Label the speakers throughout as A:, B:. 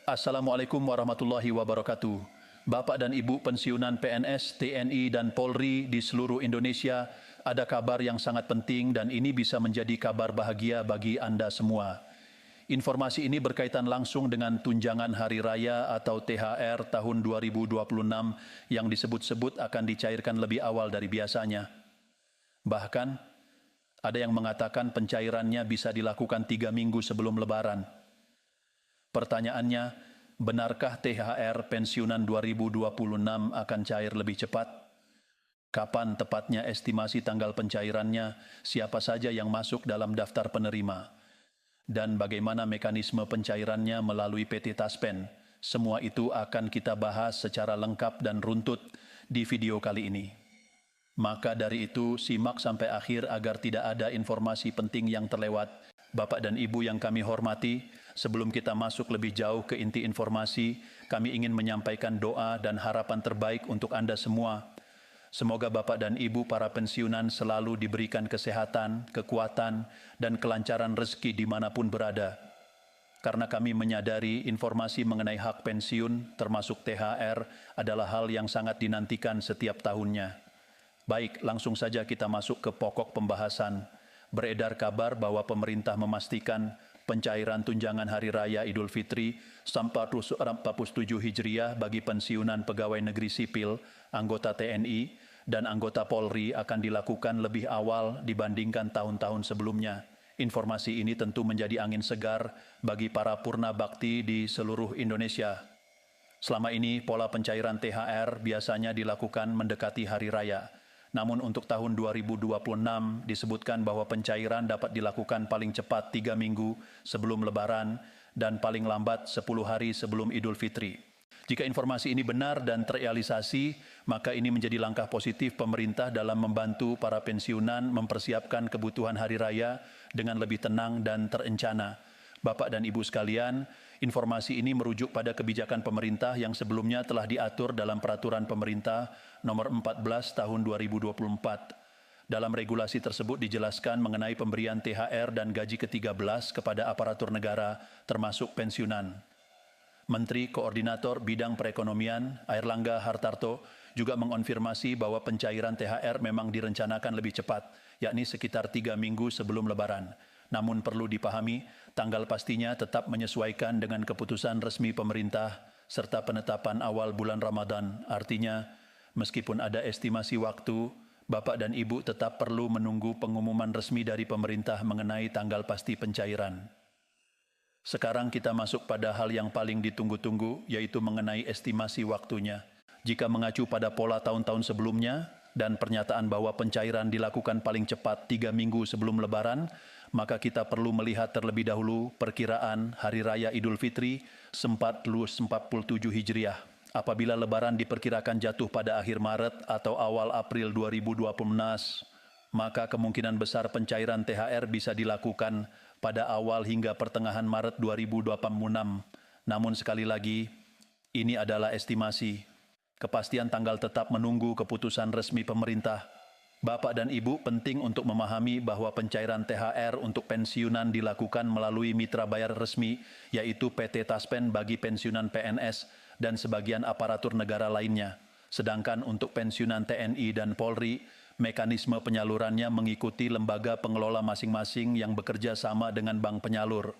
A: Assalamualaikum warahmatullahi wabarakatuh. Bapak dan Ibu pensiunan PNS, TNI, dan Polri di seluruh Indonesia, ada kabar yang sangat penting dan ini bisa menjadi kabar bahagia bagi Anda semua. Informasi ini berkaitan langsung dengan tunjangan Hari Raya atau THR tahun 2026 yang disebut-sebut akan dicairkan lebih awal dari biasanya. Bahkan, ada yang mengatakan pencairannya bisa dilakukan 3 minggu sebelum Lebaran. Pertanyaannya, benarkah THR pensiunan 2026 akan cair lebih cepat? Kapan tepatnya estimasi tanggal pencairannya? Siapa saja yang masuk dalam daftar penerima? Dan bagaimana mekanisme pencairannya melalui PT Taspen? Semua itu akan kita bahas secara lengkap dan runtut di video kali ini. Maka dari itu, simak sampai akhir agar tidak ada informasi penting yang terlewat. Bapak dan Ibu yang kami hormati, sebelum kita masuk lebih jauh ke inti informasi, kami ingin menyampaikan doa dan harapan terbaik untuk Anda semua. Semoga Bapak dan Ibu para pensiunan selalu diberikan kesehatan, kekuatan, dan kelancaran rezeki dimanapun berada. Karena kami menyadari informasi mengenai hak pensiun, termasuk THR, adalah hal yang sangat dinantikan setiap tahunnya. Baik, langsung saja kita masuk ke pokok pembahasan. Beredar kabar bahwa pemerintah memastikan pencairan tunjangan Hari Raya Idul Fitri 1447 Hijriah bagi pensiunan pegawai negeri sipil, anggota TNI, dan anggota Polri akan dilakukan lebih awal dibandingkan tahun-tahun sebelumnya. Informasi ini tentu menjadi angin segar bagi para purna bakti di seluruh Indonesia. Selama ini, pola pencairan THR biasanya dilakukan mendekati Hari Raya. Namun untuk tahun 2026 disebutkan bahwa pencairan dapat dilakukan paling cepat 3 minggu sebelum Lebaran dan paling lambat 10 hari sebelum Idul Fitri. Jika informasi ini benar dan terrealisasi, maka ini menjadi langkah positif pemerintah dalam membantu para pensiunan mempersiapkan kebutuhan Hari Raya dengan lebih tenang dan terencana. Bapak dan Ibu sekalian, informasi ini merujuk pada kebijakan pemerintah yang sebelumnya telah diatur dalam Peraturan Pemerintah Nomor 14 Tahun 2024. Dalam regulasi tersebut dijelaskan mengenai pemberian THR dan gaji ke-13 kepada aparatur negara, termasuk pensiunan. Menteri Koordinator Bidang Perekonomian, Airlangga Hartarto, juga mengonfirmasi bahwa pencairan THR memang direncanakan lebih cepat, yakni sekitar 3 minggu sebelum Lebaran. Namun perlu dipahami, tanggal pastinya tetap menyesuaikan dengan keputusan resmi pemerintah serta penetapan awal bulan Ramadan. Artinya, meskipun ada estimasi waktu, Bapak dan Ibu tetap perlu menunggu pengumuman resmi dari pemerintah mengenai tanggal pasti pencairan. Sekarang kita masuk pada hal yang paling ditunggu-tunggu, yaitu mengenai estimasi waktunya. Jika mengacu pada pola tahun-tahun sebelumnya dan pernyataan bahwa pencairan dilakukan paling cepat 3 minggu sebelum Lebaran, maka kita perlu melihat terlebih dahulu perkiraan Hari Raya Idul Fitri 1447 Hijriah. Apabila Lebaran diperkirakan jatuh pada akhir Maret atau awal April 2026, maka kemungkinan besar pencairan THR bisa dilakukan pada awal hingga pertengahan Maret 2026. Namun sekali lagi, ini adalah estimasi. Kepastian tanggal tetap menunggu keputusan resmi pemerintah. Bapak dan Ibu penting untuk memahami bahwa pencairan THR untuk pensiunan dilakukan melalui mitra bayar resmi, yaitu PT Taspen bagi pensiunan PNS dan sebagian aparatur negara lainnya. Sedangkan untuk pensiunan TNI dan Polri, mekanisme penyalurannya mengikuti lembaga pengelola masing-masing yang bekerja sama dengan bank penyalur.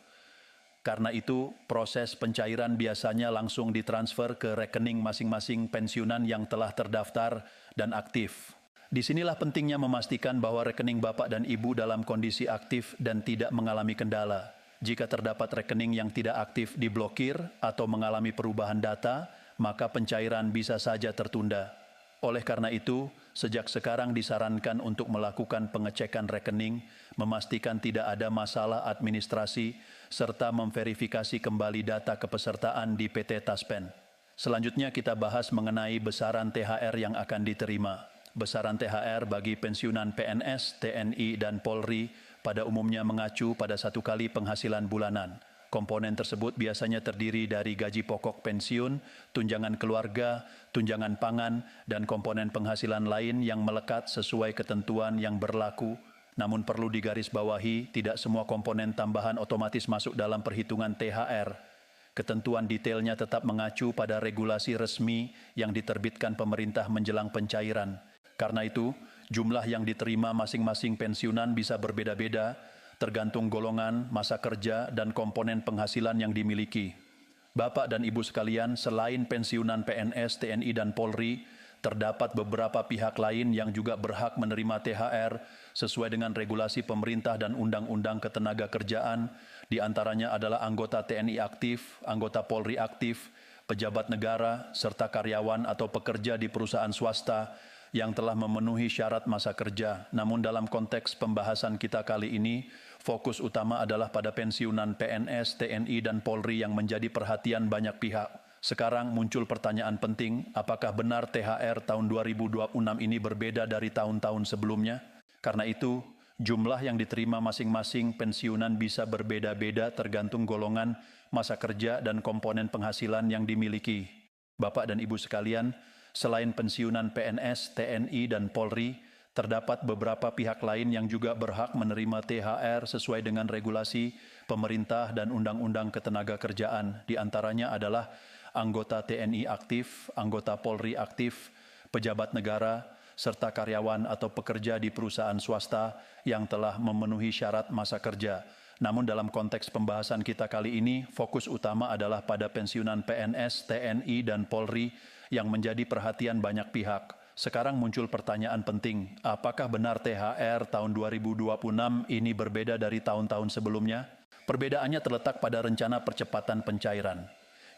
A: Karena itu, proses pencairan biasanya langsung ditransfer ke rekening masing-masing pensiunan yang telah terdaftar dan aktif. Disinilah pentingnya memastikan bahwa rekening Bapak dan Ibu dalam kondisi aktif dan tidak mengalami kendala. Jika terdapat rekening yang tidak aktif diblokir atau mengalami perubahan data, maka pencairan bisa saja tertunda. Oleh karena itu, sejak sekarang disarankan untuk melakukan pengecekan rekening, memastikan tidak ada masalah administrasi, serta memverifikasi kembali data kepesertaan di PT Taspen. Selanjutnya kita bahas mengenai besaran THR yang akan diterima. Besaran THR bagi pensiunan PNS, TNI, dan Polri pada umumnya mengacu pada 1 kali penghasilan bulanan. Komponen tersebut biasanya terdiri dari gaji pokok pensiun, tunjangan keluarga, tunjangan pangan, dan komponen penghasilan lain yang melekat sesuai ketentuan yang berlaku. Namun perlu digarisbawahi, tidak semua komponen tambahan otomatis masuk dalam perhitungan THR. Ketentuan detailnya tetap mengacu pada regulasi resmi yang diterbitkan pemerintah menjelang pencairan. Karena itu, jumlah yang diterima masing-masing pensiunan bisa berbeda-beda, tergantung golongan, masa kerja, dan komponen penghasilan yang dimiliki. Bapak dan Ibu sekalian, selain pensiunan PNS, TNI, dan Polri, terdapat beberapa pihak lain yang juga berhak menerima THR sesuai dengan regulasi pemerintah dan Undang-Undang Ketenagakerjaan. Di antaranya adalah anggota TNI aktif, anggota Polri aktif, pejabat negara, serta karyawan atau pekerja di perusahaan swasta yang telah memenuhi syarat masa kerja. Namun dalam konteks pembahasan kita kali ini, fokus utama adalah pada pensiunan PNS, TNI, dan Polri yang menjadi perhatian banyak pihak. Sekarang muncul pertanyaan penting, apakah benar THR tahun 2026 ini berbeda dari tahun-tahun sebelumnya? Karena itu, jumlah yang diterima masing-masing pensiunan bisa berbeda-beda tergantung golongan, masa kerja, dan komponen penghasilan yang dimiliki. Bapak dan Ibu sekalian, selain pensiunan PNS, TNI, dan Polri, terdapat beberapa pihak lain yang juga berhak menerima THR sesuai dengan regulasi pemerintah dan Undang-Undang Ketenagakerjaan. Di antaranya adalah anggota TNI aktif, anggota Polri aktif, pejabat negara, serta karyawan atau pekerja di perusahaan swasta yang telah memenuhi syarat masa kerja. Namun dalam konteks pembahasan kita kali ini, fokus utama adalah pada pensiunan PNS, TNI, dan Polri yang menjadi perhatian banyak pihak. Sekarang muncul pertanyaan penting, apakah benar THR tahun 2026 ini berbeda dari tahun-tahun sebelumnya? Perbedaannya terletak pada rencana percepatan pencairan.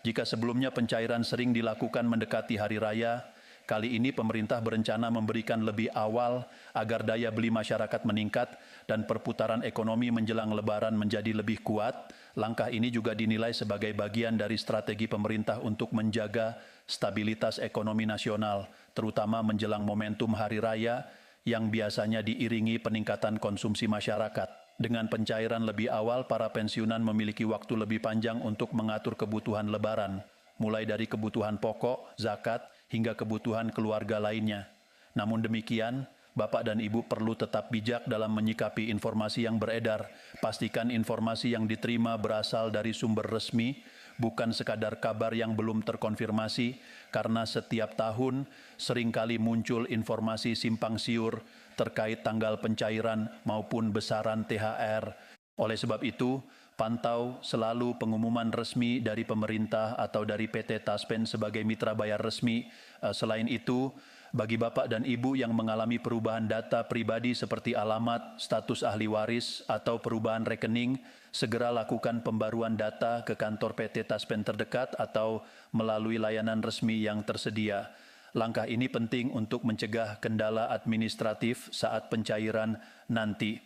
A: Jika sebelumnya pencairan sering dilakukan mendekati hari raya, kali ini pemerintah berencana memberikan lebih awal agar daya beli masyarakat meningkat dan perputaran ekonomi menjelang Lebaran menjadi lebih kuat. Langkah ini juga dinilai sebagai bagian dari strategi pemerintah untuk menjaga stabilitas ekonomi nasional, terutama menjelang momentum hari raya yang biasanya diiringi peningkatan konsumsi masyarakat. Dengan pencairan lebih awal, para pensiunan memiliki waktu lebih panjang untuk mengatur kebutuhan Lebaran, mulai dari kebutuhan pokok, zakat, hingga kebutuhan keluarga lainnya. Namun demikian, Bapak dan Ibu perlu tetap bijak dalam menyikapi informasi yang beredar. Pastikan informasi yang diterima berasal dari sumber resmi, bukan sekadar kabar yang belum terkonfirmasi, karena setiap tahun seringkali muncul informasi simpang siur terkait tanggal pencairan maupun besaran THR. Oleh sebab itu, pantau selalu pengumuman resmi dari pemerintah atau dari PT Taspen sebagai mitra bayar resmi. Selain itu, bagi Bapak dan Ibu yang mengalami perubahan data pribadi seperti alamat, status ahli waris, atau perubahan rekening, segera lakukan pembaruan data ke kantor PT Taspen terdekat atau melalui layanan resmi yang tersedia. Langkah ini penting untuk mencegah kendala administratif saat pencairan nanti.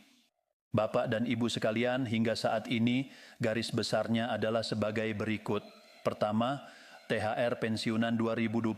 A: Bapak dan Ibu sekalian, hingga saat ini garis besarnya adalah sebagai berikut. Pertama, THR pensiunan 2026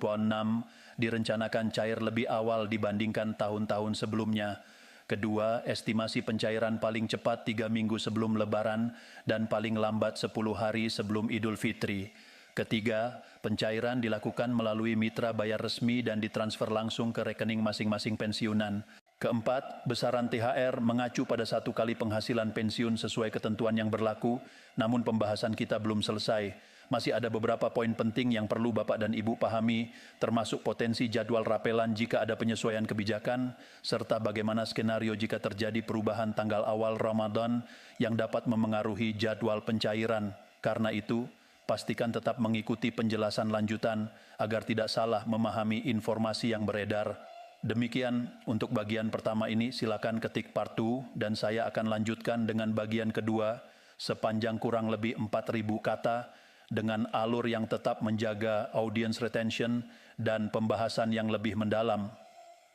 A: direncanakan cair lebih awal dibandingkan tahun-tahun sebelumnya. Kedua, estimasi pencairan paling cepat 3 minggu sebelum Lebaran dan paling lambat 10 hari sebelum Idul Fitri. Ketiga, pencairan dilakukan melalui mitra bayar resmi dan ditransfer langsung ke rekening masing-masing pensiunan. Keempat, besaran THR mengacu pada 1 kali penghasilan pensiun sesuai ketentuan yang berlaku, namun pembahasan kita belum selesai. Masih ada beberapa poin penting yang perlu Bapak dan Ibu pahami, termasuk potensi jadwal rapelan jika ada penyesuaian kebijakan, serta bagaimana skenario jika terjadi perubahan tanggal awal Ramadan yang dapat memengaruhi jadwal pencairan. Karena itu, pastikan tetap mengikuti penjelasan lanjutan agar tidak salah memahami informasi yang beredar. Demikian untuk bagian pertama ini, silakan ketik part 2 dan saya akan lanjutkan dengan bagian kedua sepanjang kurang lebih 4.000 kata dengan alur yang tetap menjaga audience retention dan pembahasan yang lebih mendalam.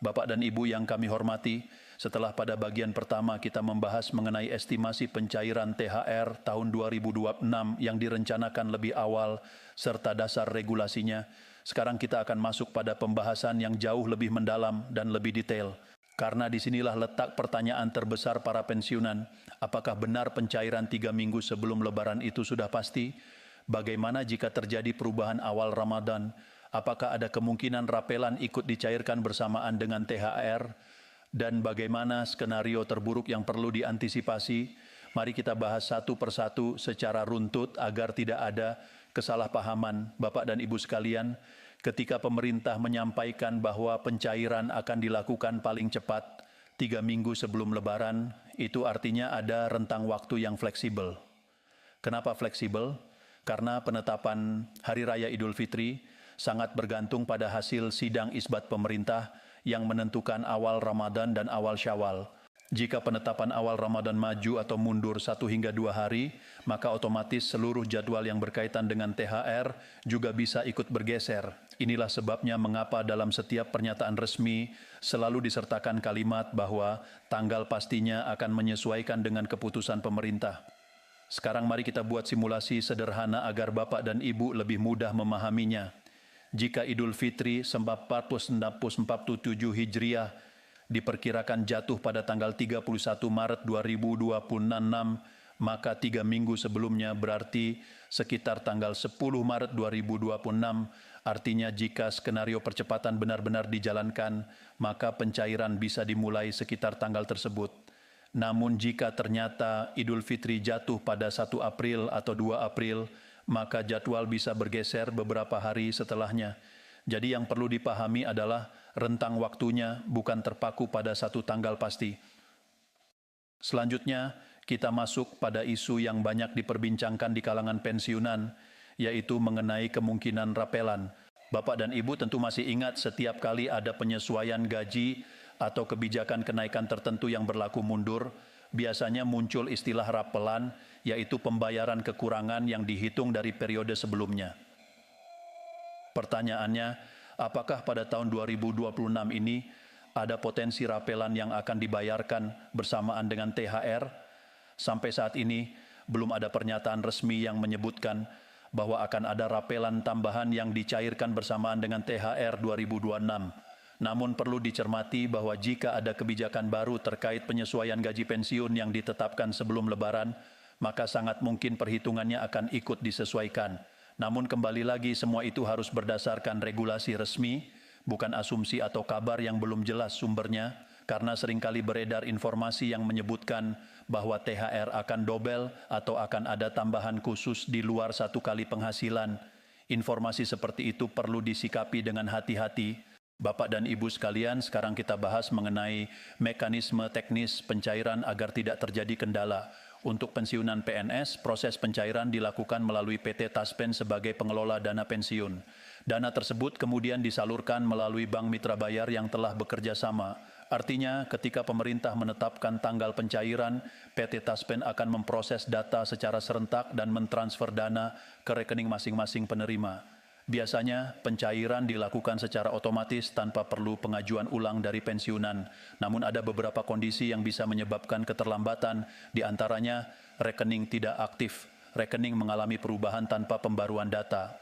A: Bapak dan Ibu yang kami hormati, setelah pada bagian pertama kita membahas mengenai estimasi pencairan THR tahun 2026 yang direncanakan lebih awal serta dasar regulasinya, sekarang kita akan masuk pada pembahasan yang jauh lebih mendalam dan lebih detail. Karena disinilah letak pertanyaan terbesar para pensiunan, apakah benar pencairan 3 minggu sebelum Lebaran itu sudah pasti? Bagaimana jika terjadi perubahan awal Ramadan? Apakah ada kemungkinan rapelan ikut dicairkan bersamaan dengan THR? Dan bagaimana skenario terburuk yang perlu diantisipasi? Mari kita bahas satu persatu secara runtut agar tidak ada kesalahpahaman Bapak dan Ibu sekalian ketika pemerintah menyampaikan bahwa pencairan akan dilakukan paling cepat 3 minggu sebelum Lebaran, itu artinya ada rentang waktu yang fleksibel. Kenapa fleksibel? Karena penetapan Hari Raya Idul Fitri sangat bergantung pada hasil sidang isbat pemerintah yang menentukan awal Ramadan dan awal Syawal. Jika penetapan awal Ramadan maju atau mundur 1 hingga 2 hari, maka otomatis seluruh jadwal yang berkaitan dengan THR juga bisa ikut bergeser. Inilah sebabnya mengapa dalam setiap pernyataan resmi selalu disertakan kalimat bahwa tanggal pastinya akan menyesuaikan dengan keputusan pemerintah. Sekarang mari kita buat simulasi sederhana agar Bapak dan Ibu lebih mudah memahaminya. Jika Idul Fitri 1447 Hijriah diperkirakan jatuh pada tanggal 31 Maret 2026, maka 3 minggu sebelumnya berarti sekitar tanggal 10 Maret 2026, artinya jika skenario percepatan benar-benar dijalankan, maka pencairan bisa dimulai sekitar tanggal tersebut. Namun jika ternyata Idul Fitri jatuh pada 1 April atau 2 April, maka jadwal bisa bergeser beberapa hari setelahnya. Jadi yang perlu dipahami adalah rentang waktunya bukan terpaku pada satu tanggal pasti. Selanjutnya, kita masuk pada isu yang banyak diperbincangkan di kalangan pensiunan, yaitu mengenai kemungkinan rapelan. Bapak dan Ibu tentu masih ingat setiap kali ada penyesuaian gaji atau kebijakan kenaikan tertentu yang berlaku mundur, biasanya muncul istilah rapelan, yaitu pembayaran kekurangan yang dihitung dari periode sebelumnya. Pertanyaannya, apakah pada tahun 2026 ini ada potensi rapelan yang akan dibayarkan bersamaan dengan THR? Sampai saat ini, belum ada pernyataan resmi yang menyebutkan bahwa akan ada rapelan tambahan yang dicairkan bersamaan dengan THR 2026. Namun perlu dicermati bahwa jika ada kebijakan baru terkait penyesuaian gaji pensiun yang ditetapkan sebelum Lebaran, maka sangat mungkin perhitungannya akan ikut disesuaikan. Namun kembali lagi semua itu harus berdasarkan regulasi resmi, bukan asumsi atau kabar yang belum jelas sumbernya, karena seringkali beredar informasi yang menyebutkan bahwa THR akan dobel atau akan ada tambahan khusus di luar 1 kali penghasilan. Informasi seperti itu perlu disikapi dengan hati-hati. Bapak dan Ibu sekalian, sekarang kita bahas mengenai mekanisme teknis pencairan agar tidak terjadi kendala. Untuk pensiunan PNS, proses pencairan dilakukan melalui PT Taspen sebagai pengelola dana pensiun. Dana tersebut kemudian disalurkan melalui bank mitra bayar yang telah bekerja sama. Artinya, ketika pemerintah menetapkan tanggal pencairan, PT Taspen akan memproses data secara serentak dan mentransfer dana ke rekening masing-masing penerima. Biasanya, pencairan dilakukan secara otomatis tanpa perlu pengajuan ulang dari pensiunan. Namun ada beberapa kondisi yang bisa menyebabkan keterlambatan, di antaranya rekening tidak aktif, rekening mengalami perubahan tanpa pembaruan data,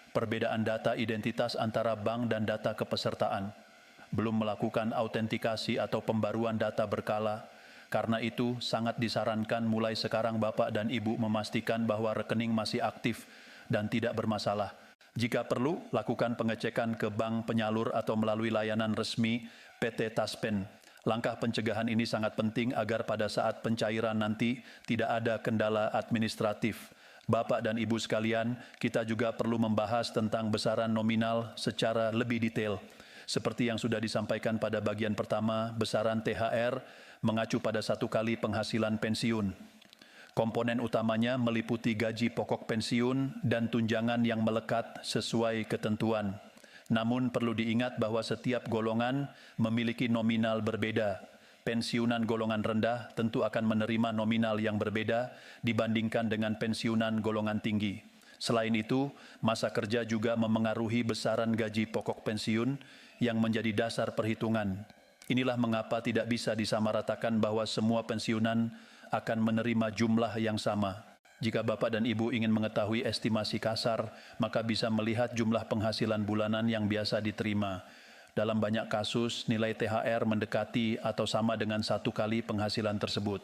A: perbedaan data identitas antara bank dan data kepesertaan, belum melakukan autentikasi atau pembaruan data berkala. Karena itu, sangat disarankan mulai sekarang Bapak dan Ibu memastikan bahwa rekening masih aktif dan tidak bermasalah. Jika perlu, lakukan pengecekan ke bank penyalur atau melalui layanan resmi PT Taspen. Langkah pencegahan ini sangat penting agar pada saat pencairan nanti tidak ada kendala administratif. Bapak dan Ibu sekalian, kita juga perlu membahas tentang besaran nominal secara lebih detail. Seperti yang sudah disampaikan pada bagian pertama, besaran THR mengacu pada 1 kali penghasilan pensiun. Komponen utamanya meliputi gaji pokok pensiun dan tunjangan yang melekat sesuai ketentuan. Namun perlu diingat bahwa setiap golongan memiliki nominal berbeda. Pensiunan golongan rendah tentu akan menerima nominal yang berbeda dibandingkan dengan pensiunan golongan tinggi. Selain itu, masa kerja juga memengaruhi besaran gaji pokok pensiun yang menjadi dasar perhitungan. Inilah mengapa tidak bisa disamaratakan bahwa semua pensiunan akan menerima jumlah yang sama. Jika Bapak dan Ibu ingin mengetahui estimasi kasar, maka bisa melihat jumlah penghasilan bulanan yang biasa diterima. Dalam banyak kasus, nilai THR mendekati atau sama dengan 1 kali penghasilan tersebut.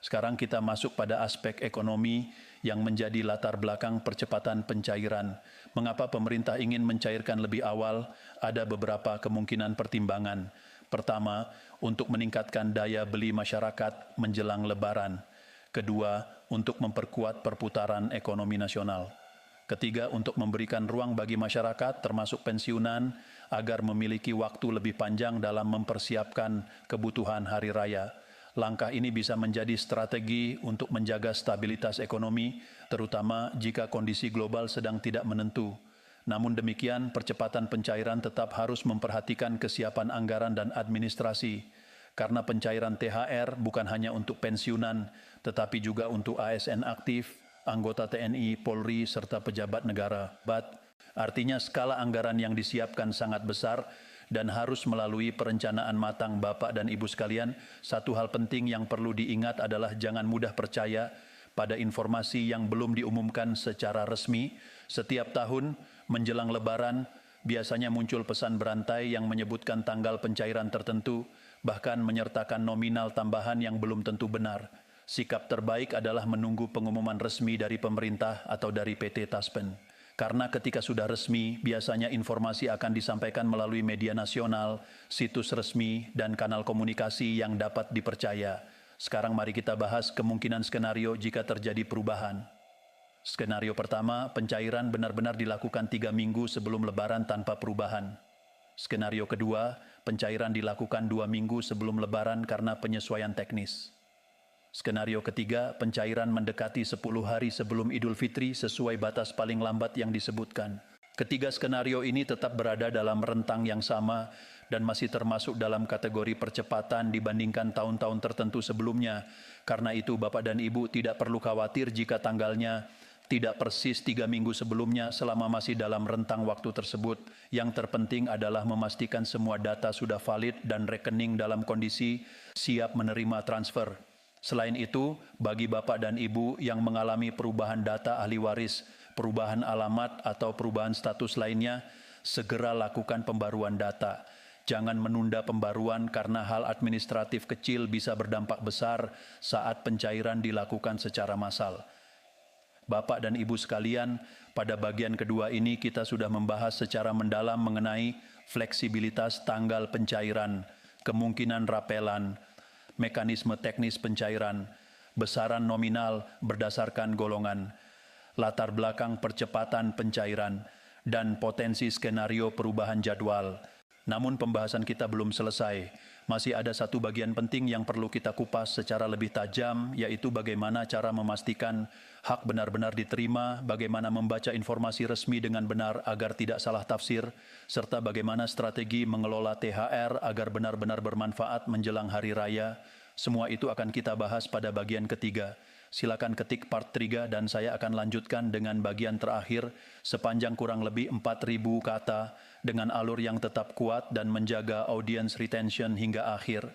A: Sekarang kita masuk pada aspek ekonomi yang menjadi latar belakang percepatan pencairan. Mengapa pemerintah ingin mencairkan lebih awal? Ada beberapa kemungkinan pertimbangan. Pertama, untuk meningkatkan daya beli masyarakat menjelang Lebaran. Kedua, untuk memperkuat perputaran ekonomi nasional. Ketiga, untuk memberikan ruang bagi masyarakat, termasuk pensiunan, agar memiliki waktu lebih panjang dalam mempersiapkan kebutuhan hari raya. Langkah ini bisa menjadi strategi untuk menjaga stabilitas ekonomi, terutama jika kondisi global sedang tidak menentu. Namun demikian, percepatan pencairan tetap harus memperhatikan kesiapan anggaran dan administrasi, karena pencairan THR bukan hanya untuk pensiunan, tetapi juga untuk ASN aktif, anggota TNI, Polri, serta pejabat negara. Artinya skala anggaran yang disiapkan sangat besar dan harus melalui perencanaan matang Bapak dan Ibu sekalian. Satu hal penting yang perlu diingat adalah jangan mudah percaya pada informasi yang belum diumumkan secara resmi. Setiap tahun menjelang Lebaran, biasanya muncul pesan berantai yang menyebutkan tanggal pencairan tertentu, bahkan menyertakan nominal tambahan yang belum tentu benar. Sikap terbaik adalah menunggu pengumuman resmi dari pemerintah atau dari PT Taspen. Karena ketika sudah resmi, biasanya informasi akan disampaikan melalui media nasional, situs resmi, dan kanal komunikasi yang dapat dipercaya. Sekarang mari kita bahas kemungkinan skenario jika terjadi perubahan. Skenario pertama, pencairan benar-benar dilakukan 3 minggu sebelum Lebaran tanpa perubahan. Skenario kedua, pencairan dilakukan 2 minggu sebelum Lebaran karena penyesuaian teknis. Skenario ketiga, pencairan mendekati 10 hari sebelum Idul Fitri sesuai batas paling lambat yang disebutkan. Ketiga skenario ini tetap berada dalam rentang yang sama dan masih termasuk dalam kategori percepatan dibandingkan tahun-tahun tertentu sebelumnya. Karena itu Bapak dan Ibu tidak perlu khawatir jika tanggalnya tidak persis 3 minggu sebelumnya selama masih dalam rentang waktu tersebut. Yang terpenting adalah memastikan semua data sudah valid dan rekening dalam kondisi siap menerima transfer. Selain itu, bagi Bapak dan Ibu yang mengalami perubahan data ahli waris, perubahan alamat atau perubahan status lainnya, segera lakukan pembaruan data. Jangan menunda pembaruan karena hal administratif kecil bisa berdampak besar saat pencairan dilakukan secara massal. Bapak dan Ibu sekalian, pada bagian kedua ini kita sudah membahas secara mendalam mengenai fleksibilitas tanggal pencairan, kemungkinan rapelan, mekanisme teknis pencairan, besaran nominal berdasarkan golongan, latar belakang percepatan pencairan, dan potensi skenario perubahan jadwal. Namun pembahasan kita belum selesai. Masih ada satu bagian penting yang perlu kita kupas secara lebih tajam, yaitu bagaimana cara memastikan hak benar-benar diterima, bagaimana membaca informasi resmi dengan benar agar tidak salah tafsir, serta bagaimana strategi mengelola THR agar benar-benar bermanfaat menjelang hari raya. Semua itu akan kita bahas pada bagian ketiga. Silakan ketik part 3 dan saya akan lanjutkan dengan bagian terakhir sepanjang kurang lebih 4.000 kata dengan alur yang tetap kuat dan menjaga audience retention hingga akhir.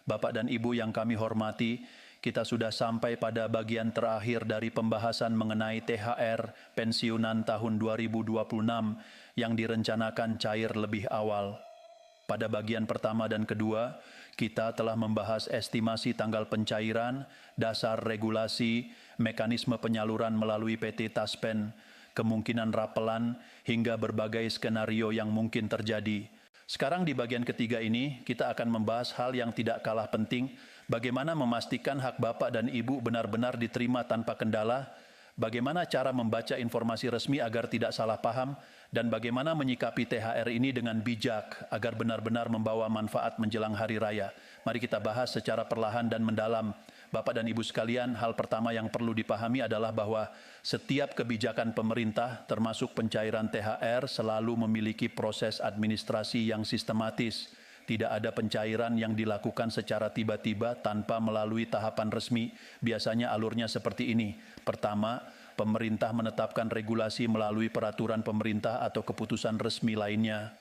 A: Bapak dan Ibu yang kami hormati, kita sudah sampai pada bagian terakhir dari pembahasan mengenai THR pensiunan tahun 2026 yang direncanakan cair lebih awal. Pada bagian pertama dan kedua, kita telah membahas estimasi tanggal pencairan, dasar regulasi, mekanisme penyaluran melalui PT Taspen, kemungkinan rapelan, hingga berbagai skenario yang mungkin terjadi. Sekarang di bagian ketiga ini, kita akan membahas hal yang tidak kalah penting, bagaimana memastikan hak Bapak dan Ibu benar-benar diterima tanpa kendala, bagaimana cara membaca informasi resmi agar tidak salah paham, dan bagaimana menyikapi THR ini dengan bijak agar benar-benar membawa manfaat menjelang hari raya. Mari kita bahas secara perlahan dan mendalam. Bapak dan Ibu sekalian, hal pertama yang perlu dipahami adalah bahwa setiap kebijakan pemerintah, termasuk pencairan THR, selalu memiliki proses administrasi yang sistematis. Tidak ada pencairan yang dilakukan secara tiba-tiba tanpa melalui tahapan resmi. Biasanya alurnya seperti ini. Pertama, pemerintah menetapkan regulasi melalui peraturan pemerintah atau keputusan resmi lainnya.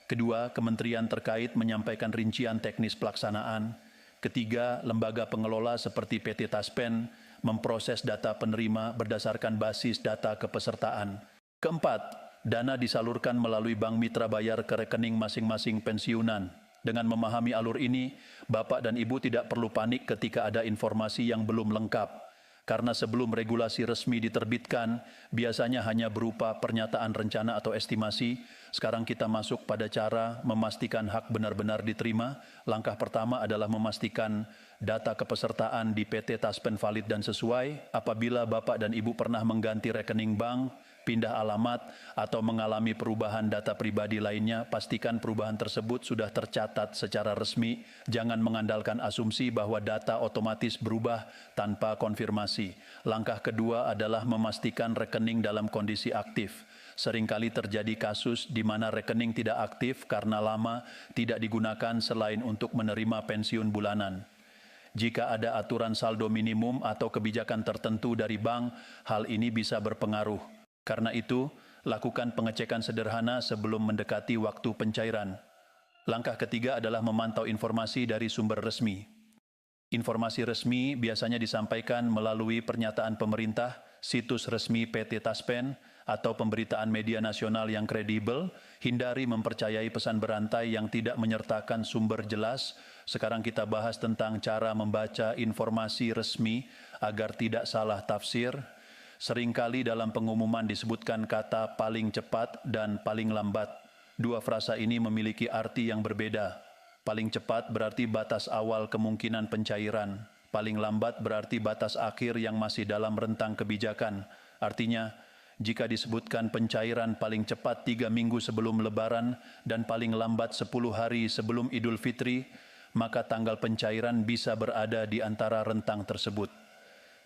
A: Kedua, kementerian terkait menyampaikan rincian teknis pelaksanaan. Ketiga, lembaga pengelola seperti PT Taspen memproses data penerima berdasarkan basis data kepesertaan. Keempat, dana disalurkan melalui bank mitra bayar ke rekening masing-masing pensiunan. Dengan memahami alur ini, Bapak dan Ibu tidak perlu panik ketika ada informasi yang belum lengkap. Karena sebelum regulasi resmi diterbitkan, biasanya hanya berupa pernyataan rencana atau estimasi. Sekarang kita masuk pada cara memastikan hak benar-benar diterima. Langkah pertama adalah memastikan data kepesertaan di PT Taspen valid dan sesuai. Apabila Bapak dan Ibu pernah mengganti rekening bank, pindah alamat, atau mengalami perubahan data pribadi lainnya, pastikan perubahan tersebut sudah tercatat secara resmi. Jangan mengandalkan asumsi bahwa data otomatis berubah tanpa konfirmasi. Langkah kedua adalah memastikan rekening dalam kondisi aktif. Seringkali terjadi kasus di mana rekening tidak aktif karena lama tidak digunakan selain untuk menerima pensiun bulanan. Jika ada aturan saldo minimum atau kebijakan tertentu dari bank, hal ini bisa berpengaruh. Karena itu, lakukan pengecekan sederhana sebelum mendekati waktu pencairan. Langkah ketiga adalah memantau informasi dari sumber resmi. Informasi resmi biasanya disampaikan melalui pernyataan pemerintah, situs resmi PT Taspen, atau pemberitaan media nasional yang kredibel. Hindari mempercayai pesan berantai yang tidak menyertakan sumber jelas. Sekarang kita bahas tentang cara membaca informasi resmi agar tidak salah tafsir. Seringkali dalam pengumuman disebutkan kata paling cepat dan paling lambat. Dua frasa ini memiliki arti yang berbeda. Paling cepat berarti batas awal kemungkinan pencairan. Paling lambat berarti batas akhir yang masih dalam rentang kebijakan. Artinya, jika disebutkan pencairan paling cepat 3 minggu sebelum Lebaran dan paling lambat 10 hari sebelum Idul Fitri, maka tanggal pencairan bisa berada di antara rentang tersebut.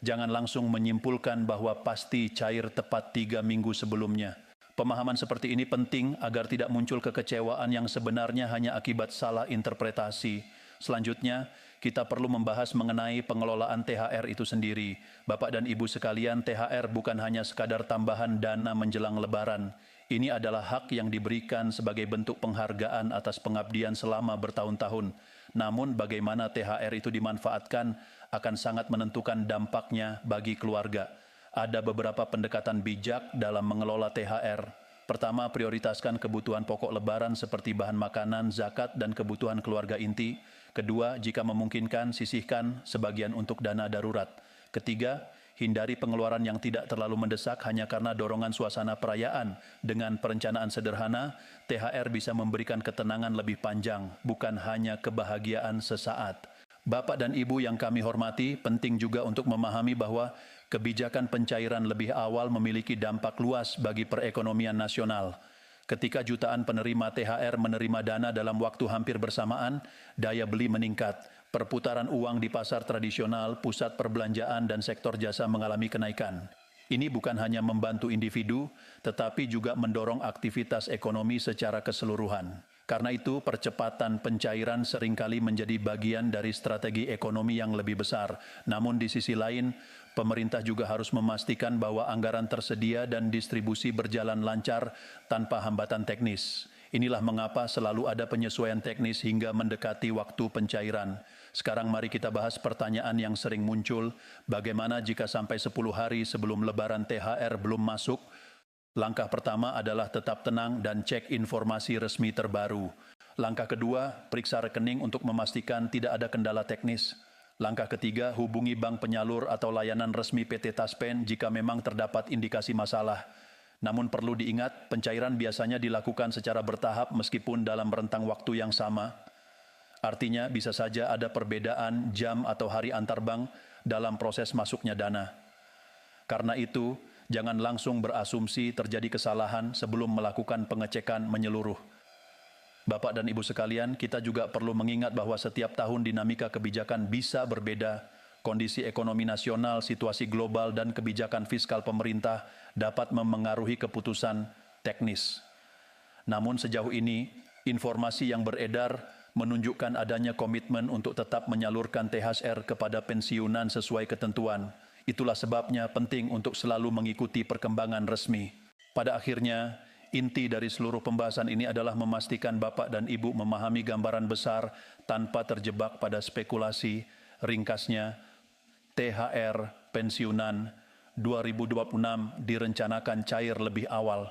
A: Jangan langsung menyimpulkan bahwa pasti cair tepat 3 minggu sebelumnya. Pemahaman seperti ini penting agar tidak muncul kekecewaan yang sebenarnya hanya akibat salah interpretasi. Selanjutnya, kita perlu membahas mengenai pengelolaan THR itu sendiri. Bapak dan Ibu sekalian, THR bukan hanya sekadar tambahan dana menjelang Lebaran. Ini adalah hak yang diberikan sebagai bentuk penghargaan atas pengabdian selama bertahun-tahun. Namun, bagaimana THR itu dimanfaatkan akan sangat menentukan dampaknya bagi keluarga. Ada beberapa pendekatan bijak dalam mengelola THR. Pertama, prioritaskan kebutuhan pokok Lebaran seperti bahan makanan, zakat, dan kebutuhan keluarga inti. Kedua, jika memungkinkan, sisihkan sebagian untuk dana darurat. Ketiga, hindari pengeluaran yang tidak terlalu mendesak hanya karena dorongan suasana perayaan. Dengan perencanaan sederhana, THR bisa memberikan ketenangan lebih panjang, bukan hanya kebahagiaan sesaat. Bapak dan Ibu yang kami hormati, penting juga untuk memahami bahwa kebijakan pencairan lebih awal memiliki dampak luas bagi perekonomian nasional. Ketika jutaan penerima THR menerima dana dalam waktu hampir bersamaan, daya beli meningkat. Perputaran uang di pasar tradisional, pusat perbelanjaan, dan sektor jasa mengalami kenaikan. Ini bukan hanya membantu individu, tetapi juga mendorong aktivitas ekonomi secara keseluruhan. Karena itu, percepatan pencairan seringkali menjadi bagian dari strategi ekonomi yang lebih besar. Namun di sisi lain, pemerintah juga harus memastikan bahwa anggaran tersedia dan distribusi berjalan lancar tanpa hambatan teknis. Inilah mengapa selalu ada penyesuaian teknis hingga mendekati waktu pencairan. Sekarang mari kita bahas pertanyaan yang sering muncul, bagaimana jika sampai 10 hari sebelum Lebaran THR belum masuk? Langkah pertama adalah tetap tenang dan cek informasi resmi terbaru. Langkah kedua, periksa rekening untuk memastikan tidak ada kendala teknis. Langkah ketiga, hubungi bank penyalur atau layanan resmi PT Taspen jika memang terdapat indikasi masalah. Namun perlu diingat, pencairan biasanya dilakukan secara bertahap meskipun dalam rentang waktu yang sama. Artinya bisa saja ada perbedaan jam atau hari antar bank dalam proses masuknya dana. Karena itu, jangan langsung berasumsi terjadi kesalahan sebelum melakukan pengecekan menyeluruh. Bapak dan Ibu sekalian, kita juga perlu mengingat bahwa setiap tahun dinamika kebijakan bisa berbeda. Kondisi ekonomi nasional, situasi global, dan kebijakan fiskal pemerintah dapat memengaruhi keputusan teknis. Namun sejauh ini, informasi yang beredar menunjukkan adanya komitmen untuk tetap menyalurkan THR kepada pensiunan sesuai ketentuan. Itulah sebabnya penting untuk selalu mengikuti perkembangan resmi. Pada akhirnya, inti dari seluruh pembahasan ini adalah memastikan Bapak dan Ibu memahami gambaran besar tanpa terjebak pada spekulasi. Ringkasnya, THR pensiunan 2026 direncanakan cair lebih awal.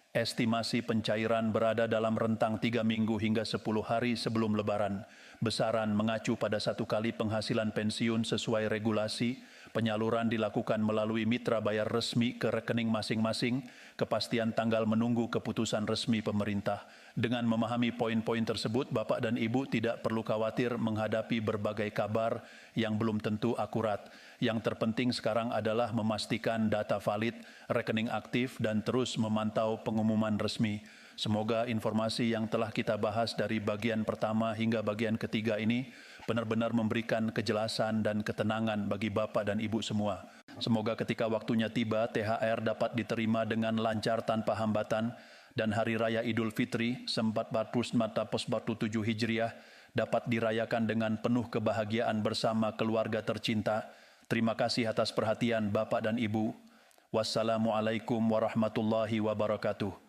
A: Estimasi pencairan berada dalam rentang 3 minggu hingga 10 hari sebelum Lebaran. Besaran mengacu pada 1 kali penghasilan pensiun sesuai regulasi. Penyaluran dilakukan melalui mitra bayar resmi ke rekening masing-masing, kepastian tanggal menunggu keputusan resmi pemerintah. Dengan memahami poin-poin tersebut, Bapak dan Ibu tidak perlu khawatir menghadapi berbagai kabar yang belum tentu akurat. Yang terpenting sekarang adalah memastikan data valid, rekening aktif, dan terus memantau pengumuman resmi. Semoga informasi yang telah kita bahas dari bagian pertama hingga bagian ketiga ini benar-benar memberikan kejelasan dan ketenangan bagi Bapak dan Ibu semua. Semoga ketika waktunya tiba, THR dapat diterima dengan lancar tanpa hambatan dan Hari Raya Idul Fitri 1447 Hijriah dapat dirayakan dengan penuh kebahagiaan bersama keluarga tercinta. Terima kasih atas perhatian Bapak dan Ibu. Wassalamualaikum warahmatullahi wabarakatuh.